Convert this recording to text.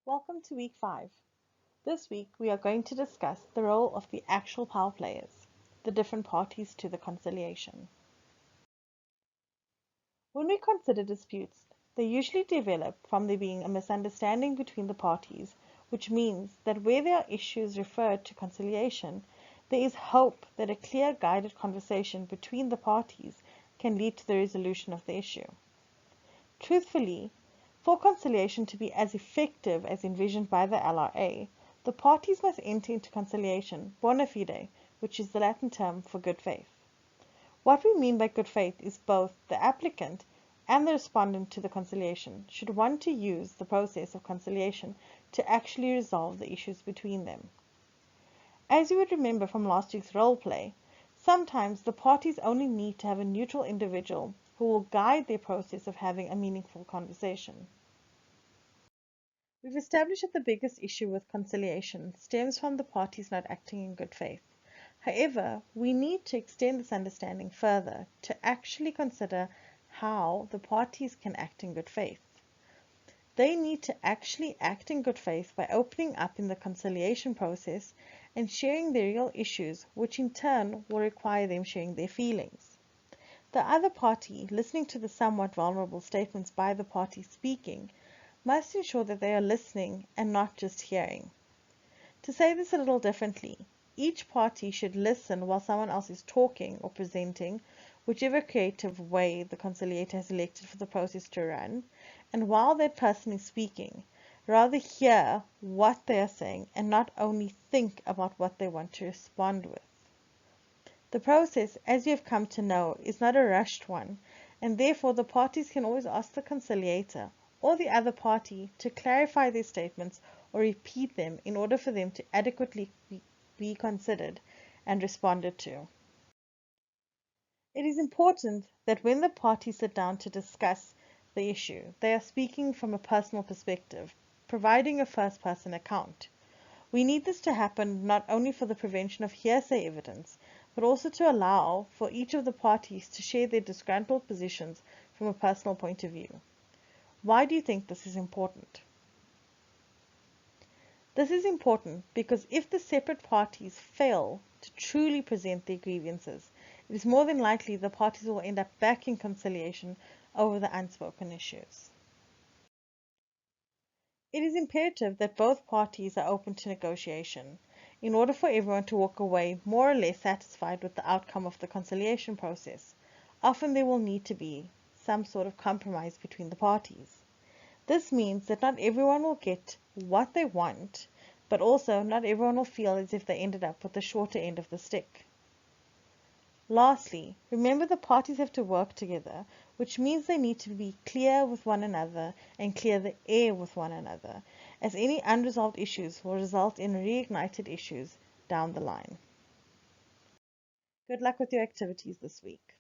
Welcome to week 5. This week we are going to discuss the role of the actual power players, the different parties to the conciliation. When we consider disputes, they usually develop from there being a misunderstanding between the parties, which means that where there are issues referred to conciliation, there is hope that a clear guided conversation between the parties can lead to the resolution of the issue. Truthfully, for conciliation to be as effective as envisioned by the LRA, the parties must enter into conciliation bona fide, which is the Latin term for good faith. What we mean by good faith is both the applicant and the respondent to the conciliation should want to use the process of conciliation to actually resolve the issues between them. As you would remember from last week's role play, sometimes the parties only need to have a neutral individual who will guide their process of having a meaningful conversation. We've established that the biggest issue with conciliation stems from the parties not acting in good faith. However, we need to extend this understanding further to actually consider how the parties can act in good faith. They need to actually act in good faith by opening up in the conciliation process and sharing their real issues, which in turn will require them sharing their feelings. The other party, listening to the somewhat vulnerable statements by the party speaking, must ensure that they are listening and not just hearing. To say this a little differently, each party should listen while someone else is talking or presenting, whichever creative way the conciliator has elected for the process to run, and while that person is speaking, rather hear what they are saying and not only think about what they want to respond with. The process, as you have come to know, is not a rushed one, and therefore the parties can always ask the conciliator or the other party to clarify their statements or repeat them in order for them to adequately be considered and responded to. It is important that when the parties sit down to discuss the issue, they are speaking from a personal perspective, providing a first-person account. We need this to happen not only for the prevention of hearsay evidence, but also to allow for each of the parties to share their disgruntled positions from a personal point of view. Why do you think this is important? This is important because if the separate parties fail to truly present their grievances, it is more than likely the parties will end up back in conciliation over the unspoken issues. It is imperative that both parties are open to negotiation in order for everyone to walk away more or less satisfied with the outcome of the conciliation process. Often there will need to be some sort of compromise between the parties. This means that not everyone will get what they want, but also not everyone will feel as if they ended up with the shorter end of the stick. Lastly, remember the parties have to work together, which means they need to be clear with one another and clear the air with one another, as any unresolved issues will result in reignited issues down the line. Good luck with your activities this week.